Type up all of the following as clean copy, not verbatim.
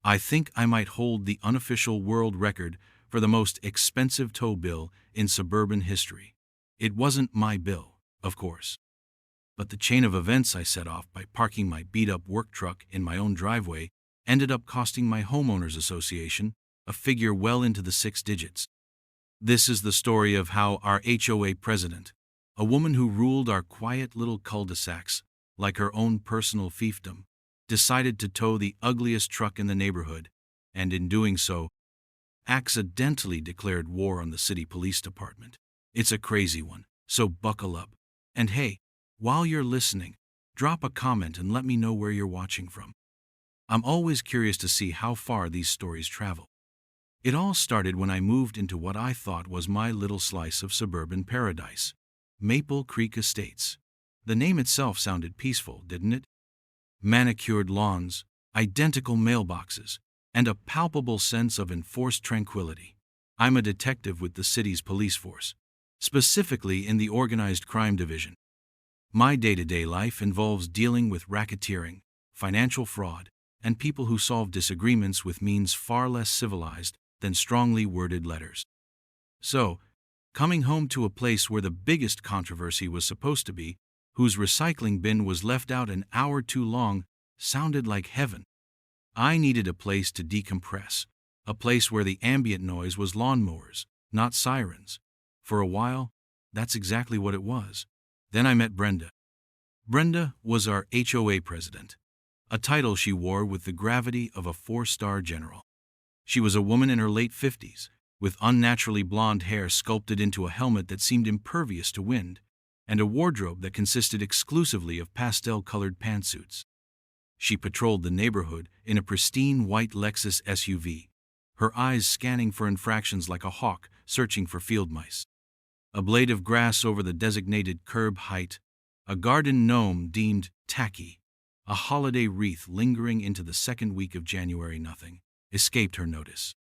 I think I might hold the unofficial world record for the most expensive tow bill in suburban history. It wasn't my bill, of course. But the chain of events I set off by parking my beat-up work truck in my own driveway ended up costing my homeowners association a figure well into the 6 digits. This is the story of how our HOA president, a woman who ruled our quiet little cul-de-sacs like her own personal fiefdom, decided to tow the ugliest truck in the neighborhood, and in doing so, accidentally declared war on the city police department. It's a crazy one, so buckle up. And hey, while you're listening, drop a comment and let me know where you're watching from. I'm always curious to see how far these stories travel. It all started when I moved into what I thought was my little slice of suburban paradise, Maple Creek Estates. The name itself sounded peaceful, didn't it? Manicured lawns, identical mailboxes, and a palpable sense of enforced tranquility. I'm a detective with the city's police force, specifically in the organized crime division. My day-to-day life involves dealing with racketeering, financial fraud, and people who solve disagreements with means far less civilized than strongly worded letters. So, coming home to a place where the biggest controversy was supposed to be, whose recycling bin was left out an hour too long, sounded like heaven. I needed a place to decompress, a place where the ambient noise was lawnmowers, not sirens. For a while, that's exactly what it was. Then I met Brenda. Brenda was our HOA president, a title she wore with the gravity of a 4-star general. She was a woman in her late 50s, with unnaturally blonde hair sculpted into a helmet that seemed impervious to wind, and a wardrobe that consisted exclusively of pastel-colored pantsuits. She patrolled the neighborhood in a pristine white Lexus SUV, her eyes scanning for infractions like a hawk searching for field mice. A blade of grass over the designated curb height, a garden gnome deemed tacky, a holiday wreath lingering into the second week of January, nothing escaped her notice.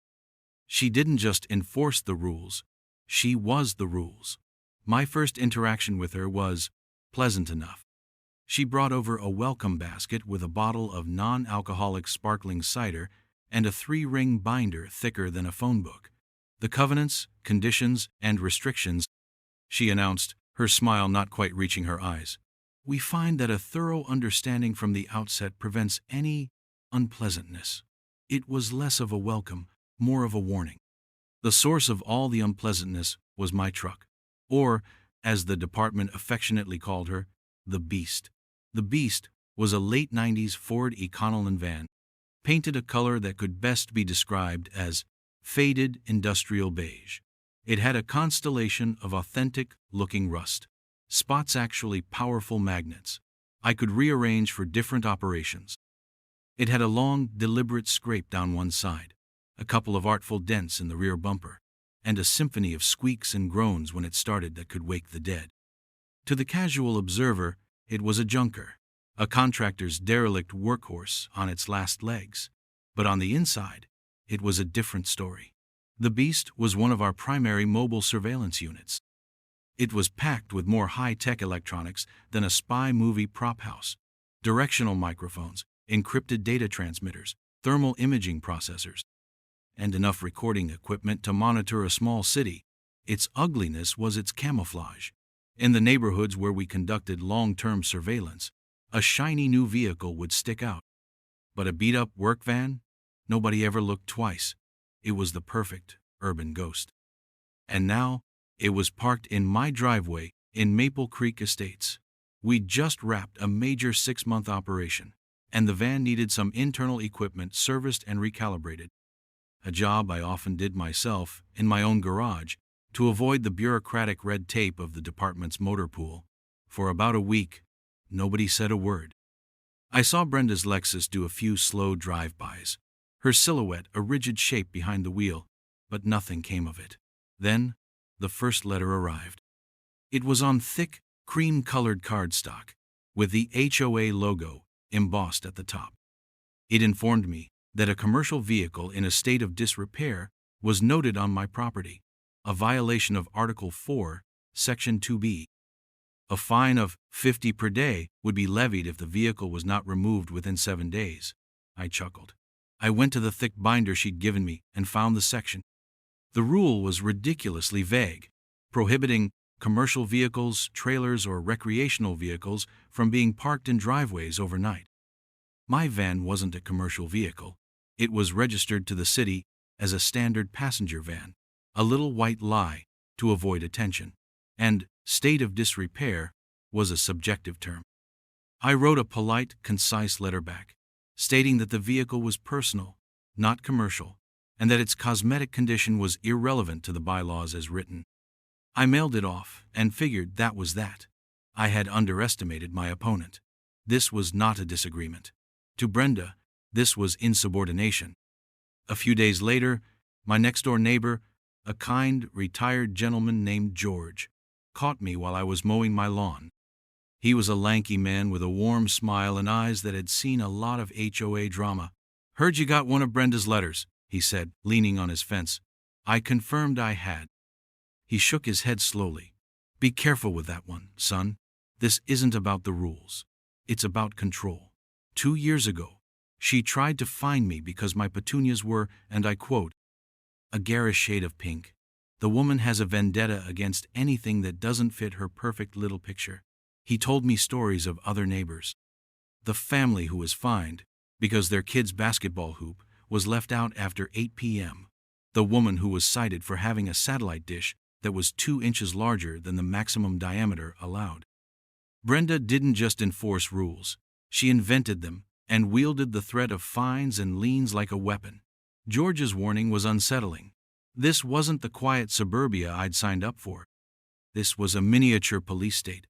She didn't just enforce the rules, she was the rules. My first interaction with her was pleasant enough. She brought over a welcome basket with a bottle of non-alcoholic sparkling cider and a 3-ring binder thicker than a phone book. The covenants, conditions, and restrictions, she announced, her smile not quite reaching her eyes. We find that a thorough understanding from the outset prevents any unpleasantness. It was less of a welcome, more of a warning. The source of all the unpleasantness was my truck, or, as the department affectionately called her, the Beast. The Beast was a late 90s Ford Econoline van, painted a color that could best be described as faded industrial beige. It had a constellation of authentic-looking rust, spots actually powerful magnets I could rearrange for different operations. It had a long, deliberate scrape down one side, a couple of artful dents in the rear bumper, and a symphony of squeaks and groans when it started that could wake the dead. To the casual observer, it was a junker, a contractor's derelict workhorse on its last legs. But on the inside, it was a different story. The Beast was one of our primary mobile surveillance units. It was packed with more high-tech electronics than a spy movie prop house: directional microphones, encrypted data transmitters, thermal imaging processors, and enough recording equipment to monitor a small city. Its ugliness was its camouflage. In the neighborhoods where we conducted long-term surveillance, a shiny new vehicle would stick out. But a beat-up work van? Nobody ever looked twice. It was the perfect urban ghost. And now, it was parked in my driveway in Maple Creek Estates. We'd just wrapped a major 6-month operation, and the van needed some internal equipment serviced and recalibrated. A job I often did myself in my own garage to avoid the bureaucratic red tape of the department's motor pool. For about a week, nobody said a word. I saw Brenda's Lexus do a few slow drive-bys, her silhouette a rigid shape behind the wheel, but nothing came of it. Then, the first letter arrived. It was on thick, cream-colored cardstock, with the HOA logo embossed at the top. It informed me that a commercial vehicle in a state of disrepair was noted on my property, a violation of Article 4, Section 2B. A fine of $50 per day would be levied if the vehicle was not removed within 7 days. I chuckled. I went to the thick binder she'd given me and found the section. The rule was ridiculously vague, prohibiting commercial vehicles, trailers, or recreational vehicles from being parked in driveways overnight. My van wasn't a commercial vehicle. It was registered to the city as a standard passenger van, a little white lie to avoid attention. And state of disrepair was a subjective term. I wrote a polite, concise letter back, stating that the vehicle was personal, not commercial, and that its cosmetic condition was irrelevant to the bylaws as written. I mailed it off and figured that was that. I had underestimated my opponent. This was not a disagreement. To Brenda, this was insubordination. A few days later, my next-door neighbor, a kind, retired gentleman named George, caught me while I was mowing my lawn. He was a lanky man with a warm smile and eyes that had seen a lot of HOA drama. "Heard you got one of Brenda's letters," he said, leaning on his fence. I confirmed I had. He shook his head slowly. "Be careful with that one, son. This isn't about the rules. It's about control. 2 years ago, she tried to find me because my petunias were, and I quote, a garish shade of pink. The woman has a vendetta against anything that doesn't fit her perfect little picture." He told me stories of other neighbors. The family who was fined because their kid's basketball hoop was left out after 8 p.m. The woman who was cited for having a satellite dish that was 2 inches larger than the maximum diameter allowed. Brenda didn't just enforce rules. She invented them and wielded the threat of fines and liens like a weapon. George's warning was unsettling. This wasn't the quiet suburbia I'd signed up for. This was a miniature police state,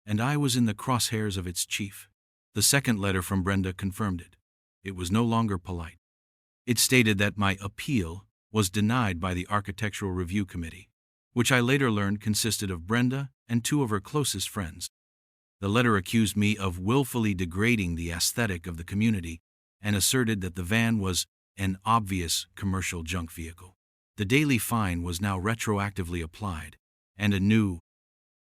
and I was in the crosshairs of its chief. The second letter from Brenda confirmed it. It was no longer polite. It stated that my appeal was denied by the Architectural Review Committee, which I later learned consisted of Brenda and 2 of her closest friends. The letter accused me of willfully degrading the aesthetic of the community and asserted that the van was an obvious commercial junk vehicle. The daily fine was now retroactively applied, and a new,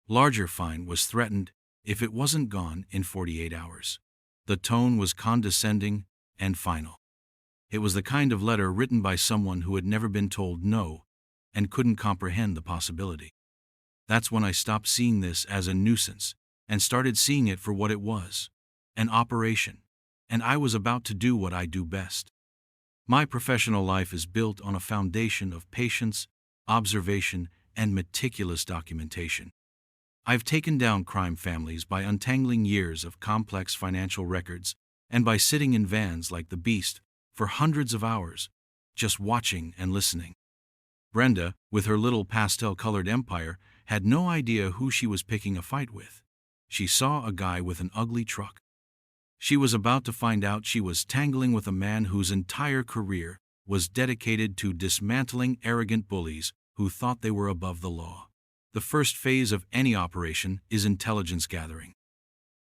larger fine was threatened if it wasn't gone in 48 hours. The tone was condescending and final. It was the kind of letter written by someone who had never been told no and couldn't comprehend the possibility. That's when I stopped seeing this as a nuisance and started seeing it for what it was, an operation, and I was about to do what I do best. My professional life is built on a foundation of patience, observation, and meticulous documentation. I've taken down crime families by untangling years of complex financial records and by sitting in vans like the beast for hundreds of hours, just watching and listening. Brenda, with her little pastel-colored empire, had no idea who she was picking a fight with. She saw a guy with an ugly truck. She was about to find out she was tangling with a man whose entire career was dedicated to dismantling arrogant bullies who thought they were above the law. The first phase of any operation is intelligence gathering.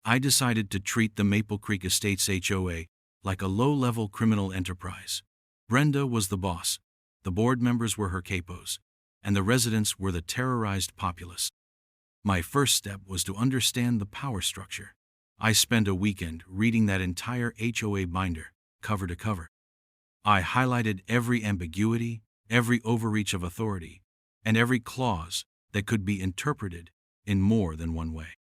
I decided to treat the Maple Creek Estates HOA like a low-level criminal enterprise. Brenda was the boss, the board members were her capos, and the residents were the terrorized populace. My first step was to understand the power structure. I spent a weekend reading that entire HOA binder, cover to cover. I highlighted every ambiguity, every overreach of authority, and every clause that could be interpreted in more than one way.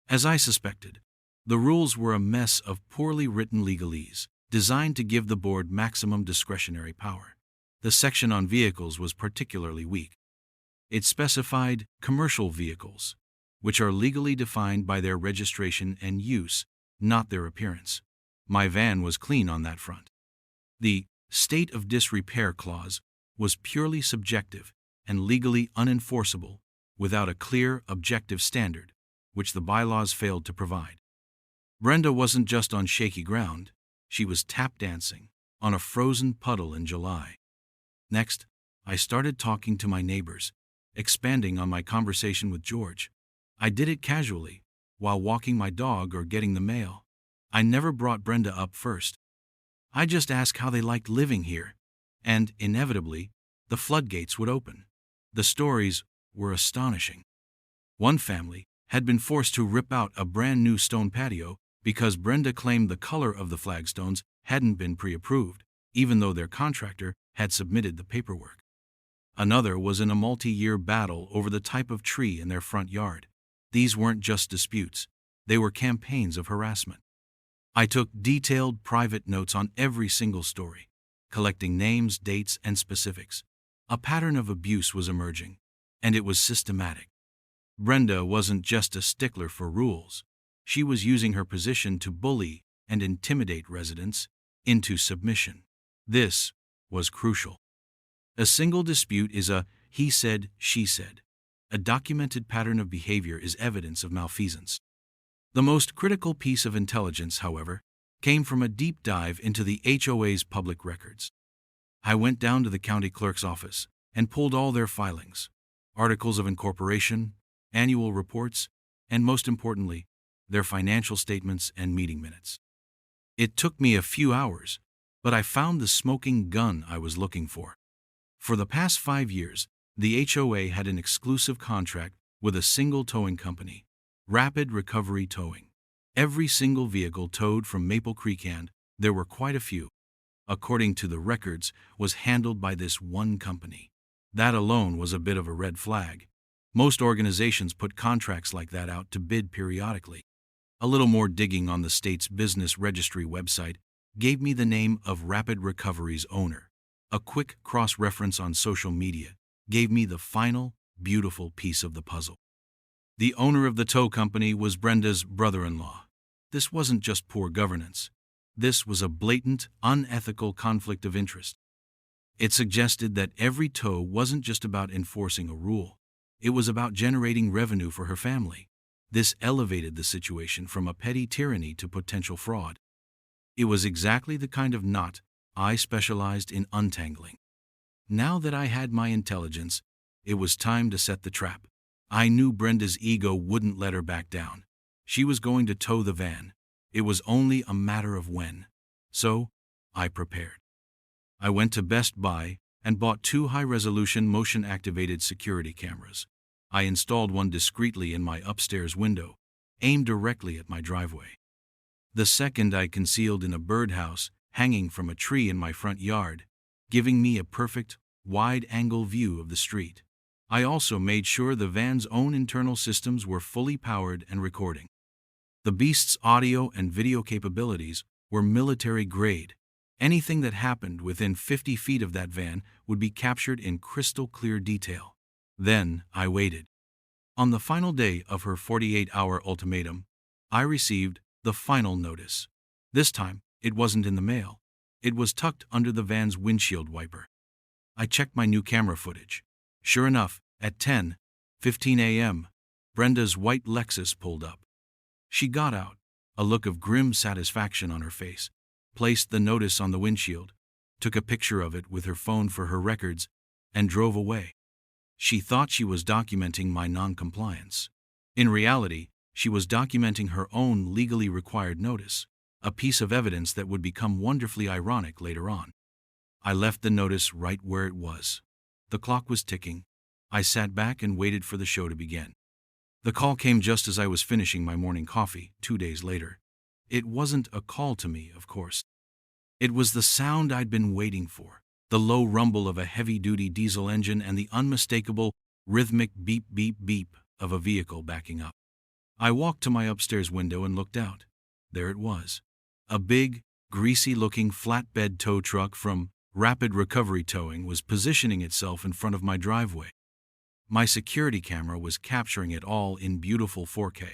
As I suspected, the rules were a mess of poorly written legalese, designed to give the board maximum discretionary power. The section on vehicles was particularly weak. It specified commercial vehicles, which are legally defined by their registration and use, not their appearance. My van was clean on that front. The state of disrepair clause was purely subjective and legally unenforceable without a clear, objective standard, which the bylaws failed to provide. Brenda wasn't just on shaky ground, she was tap dancing on a frozen puddle in July. Next, I started talking to my neighbors, expanding on my conversation with George. I did it casually, while walking my dog or getting the mail. I never brought Brenda up first. I just asked how they liked living here, and, inevitably, the floodgates would open. The stories were astonishing. One family had been forced to rip out a brand new stone patio because Brenda claimed the color of the flagstones hadn't been pre-approved. even though their contractor had submitted the paperwork. Another was in a multi-year battle over the type of tree in their front yard. These weren't just disputes, they were campaigns of harassment. I took detailed private notes on every single story, collecting names, dates, and specifics. A pattern of abuse was emerging, and it was systematic. Brenda wasn't just a stickler for rules. She was using her position to bully and intimidate residents into submission. This was crucial. A single dispute is a he said, she said. A documented pattern of behavior is evidence of malfeasance. The most critical piece of intelligence, however, came from a deep dive into the HOA's public records. I went down to the county clerk's office and pulled all their filings, articles of incorporation, annual reports, and most importantly, their financial statements and meeting minutes. It took me a few hours, but I found the smoking gun I was looking for. For the past 5 years, the HOA had an exclusive contract with a single towing company, Rapid Recovery Towing. Every single vehicle towed from Maple Creek, and there were quite a few, according to the records, was handled by this one company. That alone was a bit of a red flag. Most organizations put contracts like that out to bid periodically. A little more digging on the state's business registry website gave me the name of Rapid Recovery's owner. A quick cross-reference on social media gave me the final, beautiful piece of the puzzle. The owner of the tow company was Brenda's brother-in-law. This wasn't just poor governance. This was a blatant, unethical conflict of interest. It suggested that every tow wasn't just about enforcing a rule. It was about generating revenue for her family. This elevated the situation from a petty tyranny to potential fraud. It was exactly the kind of knot I specialized in untangling. Now that I had my intelligence, it was time to set the trap. I knew Brenda's ego wouldn't let her back down. She was going to tow the van. It was only a matter of when. So, I prepared. I went to Best Buy and bought 2 high-resolution motion-activated security cameras. I installed one discreetly in my upstairs window, aimed directly at my driveway. The second I concealed in a birdhouse hanging from a tree in my front yard, giving me a perfect, wide-angle view of the street. I also made sure the van's own internal systems were fully powered and recording. The beast's audio and video capabilities were military-grade. Anything that happened within 50 feet of that van would be captured in crystal-clear detail. Then I waited. On the final day of her 48-hour ultimatum, I received the final notice. This time, it wasn't in the mail. It was tucked under the van's windshield wiper. I checked my new camera footage. Sure enough, at 10:15 a.m., Brenda's white Lexus pulled up. She got out, a look of grim satisfaction on her face, placed the notice on the windshield, took a picture of it with her phone for her records, and drove away. She thought she was documenting my non-compliance. In reality, she was documenting her own legally required notice, a piece of evidence that would become wonderfully ironic later on. I left the notice right where it was. The clock was ticking. I sat back and waited for the show to begin. The call came just as I was finishing my morning coffee, 2 days later. It wasn't a call to me, of course. It was the sound I'd been waiting for, the low rumble of a heavy-duty diesel engine and the unmistakable, rhythmic beep-beep-beep of a vehicle backing up. I walked to my upstairs window and looked out. There it was. A big, greasy-looking flatbed tow truck from Rapid Recovery Towing was positioning itself in front of my driveway. My security camera was capturing it all in beautiful 4K.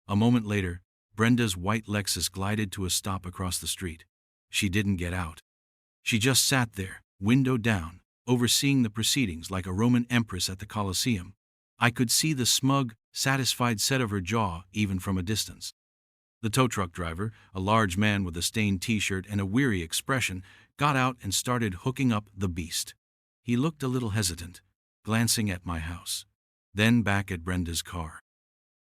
A moment later, Brenda's white Lexus glided to a stop across the street. She didn't get out. She just sat there, window down, overseeing the proceedings like a Roman empress at the Colosseum. I could see the smug, satisfied set of her jaw even from a distance. The tow truck driver, a large man with a stained t-shirt and a weary expression, got out and started hooking up the beast. He looked a little hesitant, glancing at my house, then back at Brenda's car.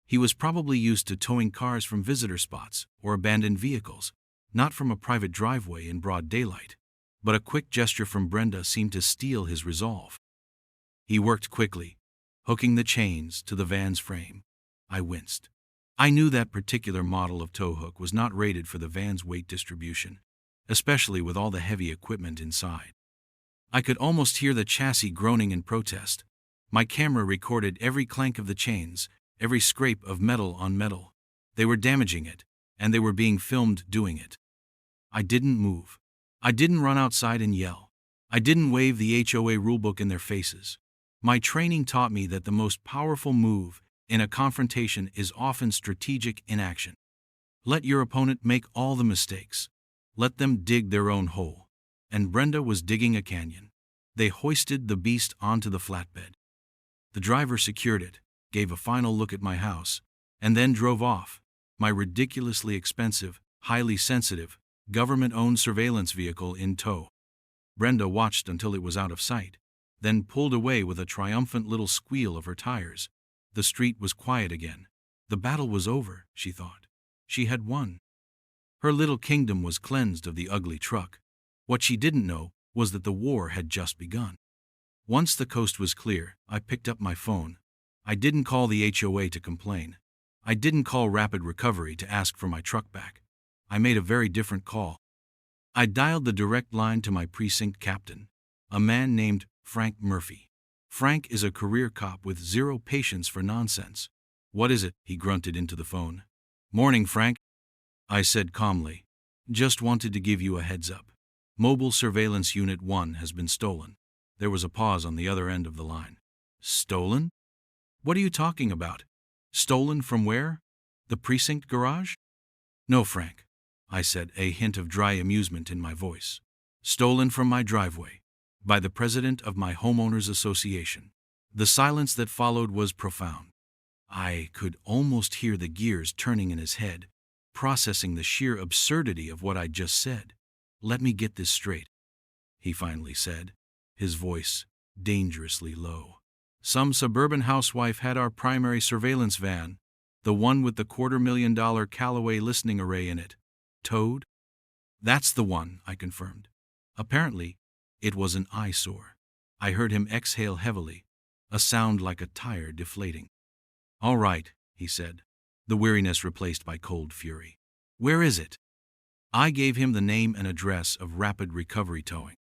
He was probably used to towing cars from visitor spots or abandoned vehicles, not from a private driveway in broad daylight. But a quick gesture from Brenda seemed to steel his resolve. He worked quickly, hooking the chains to the van's frame. I winced. I knew that particular model of tow hook was not rated for the van's weight distribution. especially with all the heavy equipment inside. I could almost hear the chassis groaning in protest. My camera recorded every clank of the chains, every scrape of metal on metal. They were damaging it, and they were being filmed doing it. I didn't move. I didn't run outside and yell. I didn't wave the HOA rulebook in their faces. My training taught me that the most powerful move in a confrontation is often strategic inaction. Let your opponent make all the mistakes. Let them dig their own hole. And Brenda was digging a canyon. They hoisted the beast onto the flatbed. The driver secured it, gave a final look at my house, and then drove off, my ridiculously expensive, highly sensitive, government-owned surveillance vehicle in tow. Brenda watched until it was out of sight, then pulled away with a triumphant little squeal of her tires. The street was quiet again. The battle was over, she thought. She had won. Her little kingdom was cleansed of the ugly truck. What she didn't know was that the war had just begun. Once the coast was clear, I picked up my phone. I didn't call the HOA to complain. I didn't call Rapid Recovery to ask for my truck back. I made a very different call. I dialed the direct line to my precinct captain, a man named Frank Murphy. Frank is a career cop with zero patience for nonsense. "What is it?" he grunted into the phone. "Morning, Frank," I said calmly. "Just wanted to give you a heads up. Mobile Surveillance Unit 1 has been stolen." There was a pause on the other end of the line. "Stolen? What are you talking about? Stolen from where? The precinct garage?" "No, Frank," I said, a hint of dry amusement in my voice. "Stolen from my driveway, by the president of my homeowners association." The silence that followed was profound. I could almost hear the gears turning in his head, processing the sheer absurdity of what I'd just said. "Let me get this straight," he finally said, his voice dangerously low. "Some suburban housewife had our primary surveillance van, the one with the $250,000 Callaway listening array in it, towed?" "That's the one," I confirmed. Apparently, it was an eyesore. I heard him exhale heavily, a sound like a tire deflating. "All right," he said, the weariness replaced by cold fury. "Where is it?" I gave him the name and address of Rapid Recovery Towing.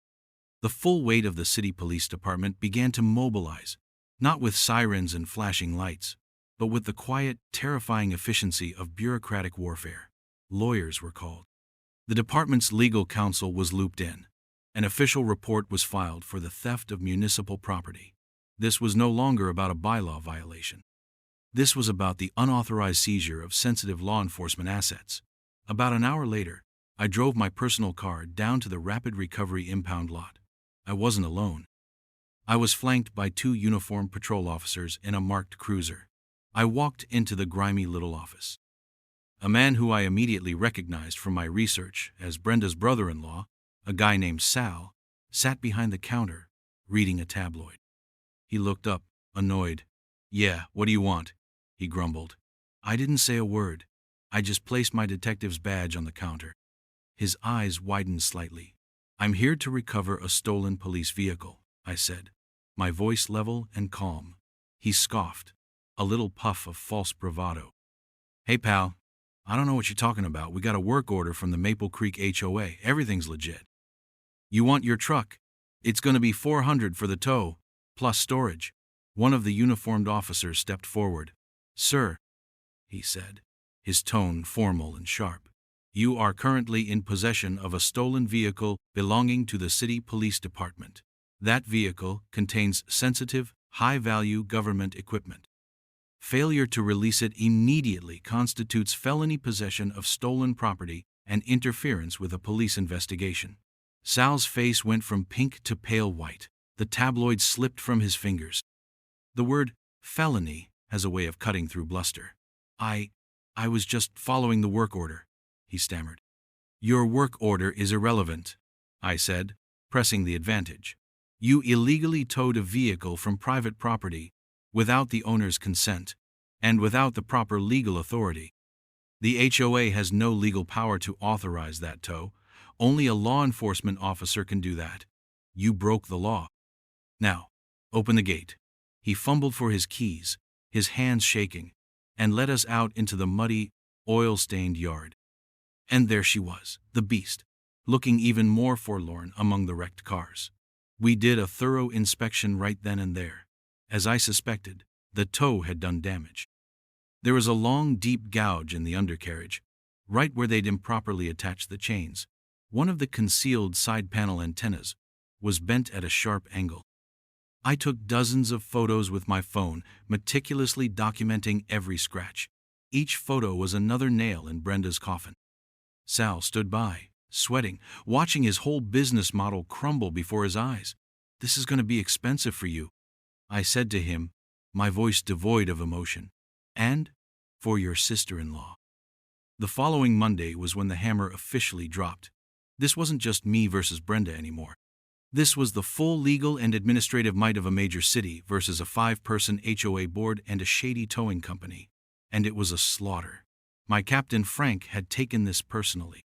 The full weight of the city police department began to mobilize, not with sirens and flashing lights, but with the quiet, terrifying efficiency of bureaucratic warfare. Lawyers were called. The department's legal counsel was looped in. An official report was filed for the theft of municipal property. This was no longer about a bylaw violation. This was about the unauthorized seizure of sensitive law enforcement assets. About an hour later, I drove my personal car down to the Rapid Recovery impound lot. I wasn't alone. I was flanked by 2 uniformed patrol officers in a marked cruiser. I walked into the grimy little office. A man who I immediately recognized from my research as Brenda's brother-in-law, a guy named Sal, sat behind the counter, reading a tabloid. He looked up, annoyed. "Yeah, what do you want?" he grumbled. I didn't say a word. I just placed my detective's badge on the counter. His eyes widened slightly. "I'm here to recover a stolen police vehicle," I said, my voice level and calm. He scoffed, a little puff of false bravado. "Hey, pal, I don't know what you're talking about. We got a work order from the Maple Creek HOA. Everything's legit. You want your truck? It's going to be $400 for the tow, plus storage." One of the uniformed officers stepped forward. "Sir," he said, his tone formal and sharp, "you are currently in possession of a stolen vehicle belonging to the city police department. That vehicle contains sensitive, high-value government equipment. Failure to release it immediately constitutes felony possession of stolen property and interference with a police investigation." Sal's face went from pink to pale white. The tabloid slipped from his fingers. The word felony has a way of cutting through bluster. I was just following the work order," he stammered. "Your work order is irrelevant," I said, pressing the advantage. "You illegally towed a vehicle from private property without the owner's consent and without the proper legal authority. The HOA has no legal power to authorize that tow. Only a law enforcement officer can do that. You broke the law. Now, open the gate." He fumbled for his keys, his hands shaking, and led us out into the muddy, oil-stained yard. And there she was, the beast, looking even more forlorn among the wrecked cars. We did a thorough inspection right then and there. As I suspected, the tow had done damage. There was a long, deep gouge in the undercarriage, right where they'd improperly attached the chains. One of the concealed side panel antennas was bent at a sharp angle. I took dozens of photos with my phone, meticulously documenting every scratch. Each photo was another nail in Brenda's coffin. Sal stood by, sweating, watching his whole business model crumble before his eyes. "This is going to be expensive for you," I said to him, my voice devoid of emotion. "And for your sister-in-law." The following Monday was when the hammer officially dropped. This wasn't just me versus Brenda anymore. This was the full legal and administrative might of a major city versus a 5-person HOA board and a shady towing company. And it was a slaughter. My captain Frank had taken this personally.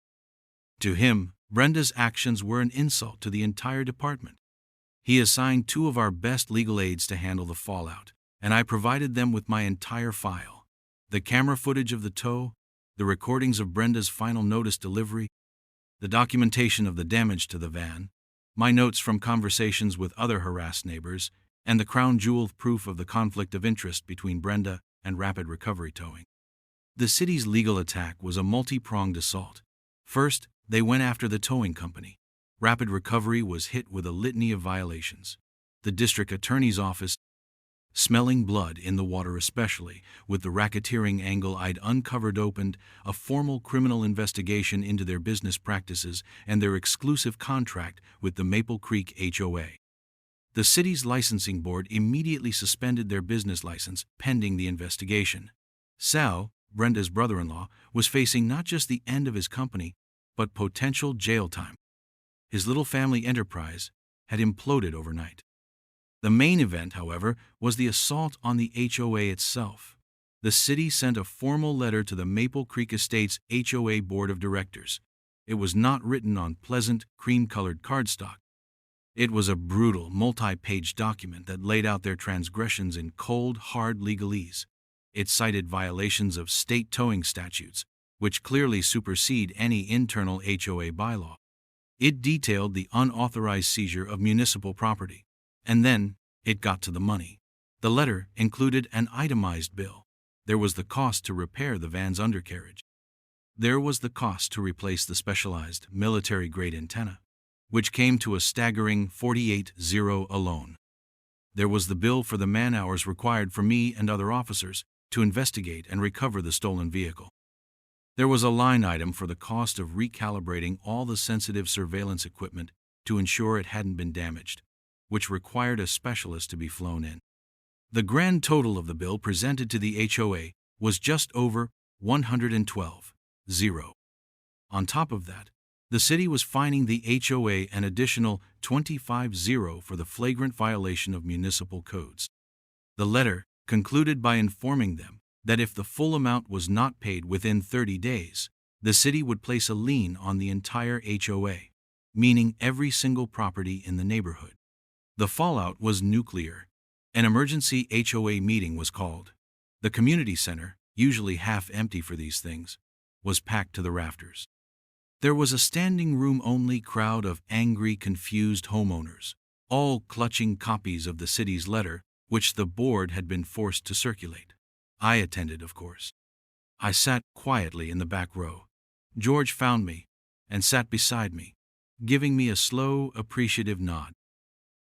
To him, Brenda's actions were an insult to the entire department. He assigned 2 of our best legal aides to handle the fallout, and I provided them with my entire file: the camera footage of the tow, the recordings of Brenda's final notice delivery, the documentation of the damage to the van, my notes from conversations with other harassed neighbors, and the crown jewel proof of the conflict of interest between Brenda and Rapid Recovery Towing. The city's legal attack was a multi-pronged assault. First, they went after the towing company. Rapid Recovery was hit with a litany of violations. The district attorney's office, smelling blood in the water especially, with the racketeering angle I'd uncovered, opened a formal criminal investigation into their business practices and their exclusive contract with the Maple Creek HOA. The city's licensing board immediately suspended their business license pending the investigation. Sal, Brenda's brother-in-law, was facing not just the end of his company, but potential jail time. His little family enterprise had imploded overnight. The main event, however, was the assault on the HOA itself. The city sent a formal letter to the Maple Creek Estates HOA Board of Directors. It was not written on pleasant, cream-colored cardstock. It was a brutal, multi-page document that laid out their transgressions in cold, hard legalese. It cited violations of state towing statutes, which clearly supersede any internal HOA bylaw. It detailed the unauthorized seizure of municipal property. And then it got to the money. The letter included an itemized bill. There was the cost to repair the van's undercarriage. There was the cost to replace the specialized military-grade antenna, which came to a staggering $48,000 alone. There was the bill for the man-hours required for me and other officers to investigate and recover the stolen vehicle. There was a line item for the cost of recalibrating all the sensitive surveillance equipment to ensure it hadn't been damaged, which required a specialist to be flown in. The grand total of the bill presented to the HOA was just over $112,000. On top of that, the city was fining the HOA an additional $25,000 for the flagrant violation of municipal codes. The letter concluded by informing them that if the full amount was not paid within 30 days, the city would place a lien on the entire HOA, meaning every single property in the neighborhood. The fallout was nuclear. An emergency HOA meeting was called. The community center, usually half empty for these things, was packed to the rafters. There was a standing room-only crowd of angry, confused homeowners, all clutching copies of the city's letter, which the board had been forced to circulate. I attended, of course. I sat quietly in the back row. George found me and sat beside me, giving me a slow, appreciative nod.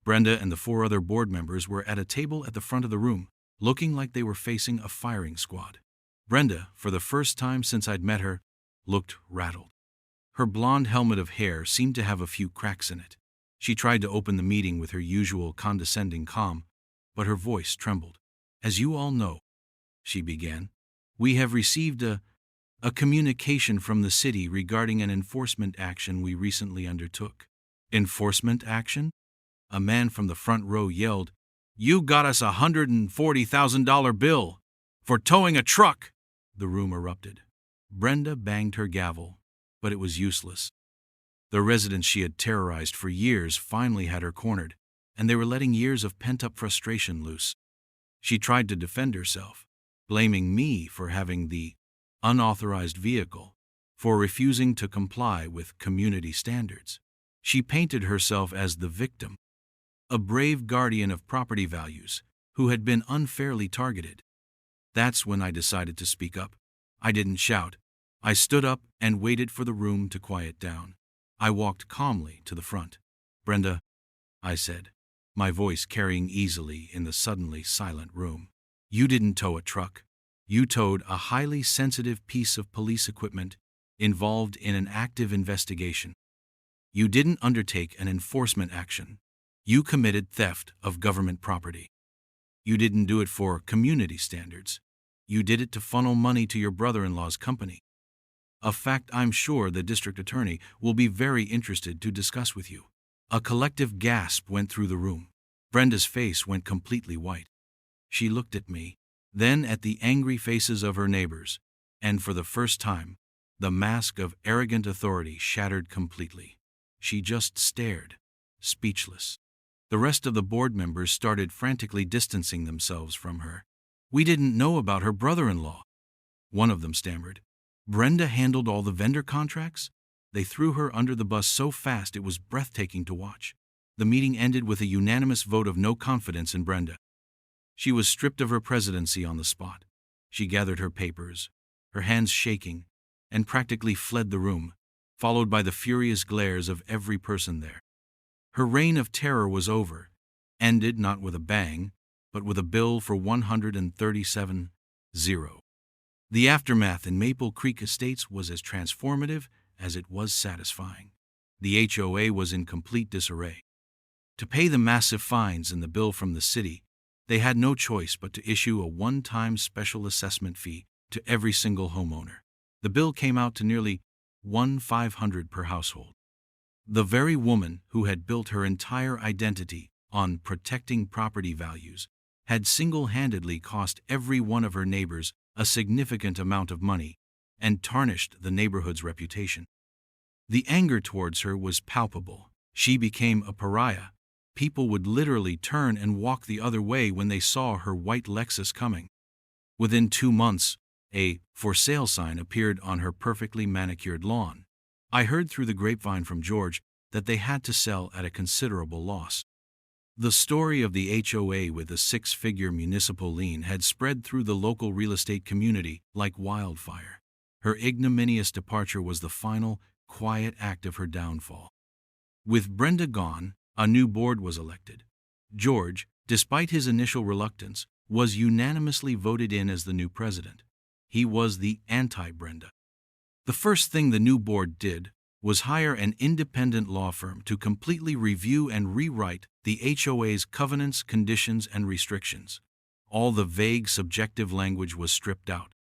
Brenda and the 4 other board members were at a table at the front of the room, looking like they were facing a firing squad. Brenda, for the first time since I'd met her, looked rattled. Her blonde helmet of hair seemed to have a few cracks in it. She tried to open the meeting with her usual condescending calm, but her voice trembled. "As you all know," she began, "we have received a communication from the city regarding an enforcement action we recently undertook." "Enforcement action?" A man from the front row yelled. "You got us a $140,000 bill for towing a truck!" The room erupted. Brenda banged her gavel, but it was useless. The residents she had terrorized for years finally had her cornered, and they were letting years of pent-up frustration loose. She tried to defend herself, blaming me for having the unauthorized vehicle, for refusing to comply with community standards. She painted herself as the victim, a brave guardian of property values who had been unfairly targeted. That's when I decided to speak up. I didn't shout. I stood up and waited for the room to quiet down. I walked calmly to the front. "Brenda," I said, my voice carrying easily in the suddenly silent room, "you didn't tow a truck. You towed a highly sensitive piece of police equipment involved in an active investigation. You didn't undertake an enforcement action. You committed theft of government property. You didn't do it for community standards. You did it to funnel money to your brother-in-law's company. A fact I'm sure the district attorney will be very interested to discuss with you." A collective gasp went through the room. Brenda's face went completely white. She looked at me, then at the angry faces of her neighbors, and for the first time, the mask of arrogant authority shattered completely. She just stared, speechless. The rest of the board members started frantically distancing themselves from her. "We didn't know about her brother-in-law," one of them stammered. "Brenda handled all the vendor contracts?" They threw her under the bus so fast it was breathtaking to watch. The meeting ended with a unanimous vote of no confidence in Brenda. She was stripped of her presidency on the spot. She gathered her papers, her hands shaking, and practically fled the room, followed by the furious glares of every person there. Her reign of terror was over, ended not with a bang, but with a bill for $137,000. The aftermath in Maple Creek Estates was as transformative as it was satisfying. The HOA was in complete disarray. To pay the massive fines and the bill from the city, they had no choice but to issue a one-time special assessment fee to every single homeowner. The bill came out to nearly $1,500 per household. The very woman who had built her entire identity on protecting property values had single-handedly cost every one of her neighbors a significant amount of money and tarnished the neighborhood's reputation. The anger towards her was palpable. She became a pariah. People would literally turn and walk the other way when they saw her white Lexus coming. Within 2 months, a "for sale" sign appeared on her perfectly manicured lawn. I heard through the grapevine from George that they had to sell at a considerable loss. The story of the HOA with a 6-figure municipal lien had spread through the local real estate community like wildfire. Her ignominious departure was the final, quiet act of her downfall. With Brenda gone, a new board was elected. George, despite his initial reluctance, was unanimously voted in as the new president. He was the anti-Brenda. The first thing the new board did was hire an independent law firm to completely review and rewrite the HOA's covenants, conditions, and restrictions. All the vague, subjective language was stripped out.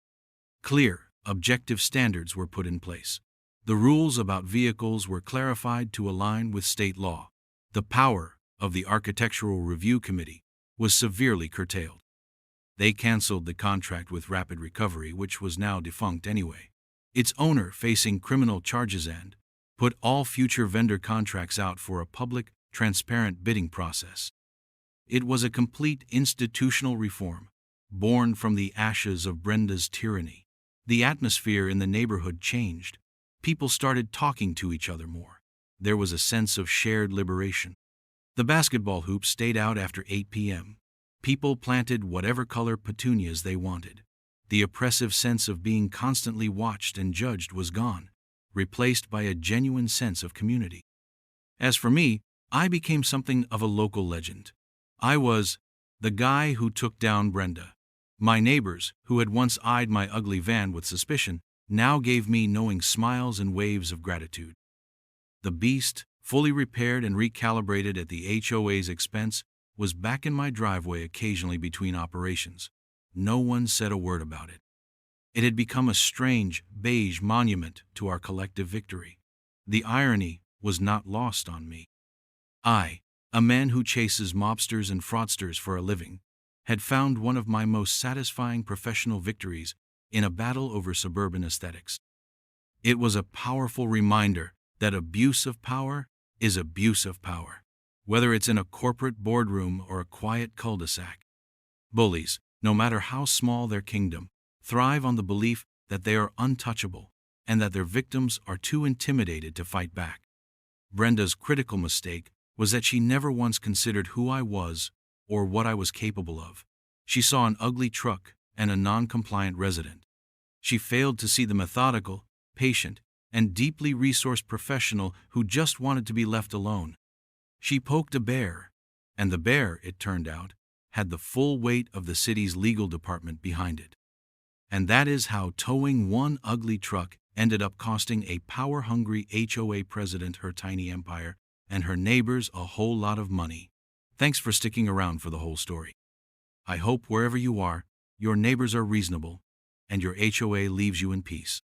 Clear, objective standards were put in place. The rules about vehicles were clarified to align with state law. The power of the Architectural Review Committee was severely curtailed. They canceled the contract with Rapid Recovery, which was now defunct anyway, its owner facing criminal charges, and put all future vendor contracts out for a public, transparent bidding process. It was a complete institutional reform, born from the ashes of Brenda's tyranny. The atmosphere in the neighborhood changed. People started talking to each other more. There was a sense of shared liberation. The basketball hoops stayed out after 8 p.m. People planted whatever color petunias they wanted. The oppressive sense of being constantly watched and judged was gone, replaced by a genuine sense of community. As for me, I became something of a local legend. I was the guy who took down Brenda. My neighbors, who had once eyed my ugly van with suspicion, now gave me knowing smiles and waves of gratitude. The beast, fully repaired and recalibrated at the HOA's expense, was back in my driveway occasionally between operations. No one said a word about it. It had become a strange, beige monument to our collective victory. The irony was not lost on me. I, a man who chases mobsters and fraudsters for a living, had found one of my most satisfying professional victories in a battle over suburban aesthetics. It was a powerful reminder that abuse of power is abuse of power, whether it's in a corporate boardroom or a quiet cul-de-sac. Bullies, no matter how small their kingdom, thrive on the belief that they are untouchable and that their victims are too intimidated to fight back. Brenda's critical mistake was that she never once considered who I was or what I was capable of. She saw an ugly truck and a non-compliant resident. She failed to see the methodical, patient, and deeply resourced professional who just wanted to be left alone. She poked a bear, and the bear, it turned out, had the full weight of the city's legal department behind it. And that is how towing one ugly truck ended up costing a power-hungry HOA president her tiny empire and her neighbors a whole lot of money. Thanks for sticking around for the whole story. I hope wherever you are, your neighbors are reasonable, and your HOA leaves you in peace.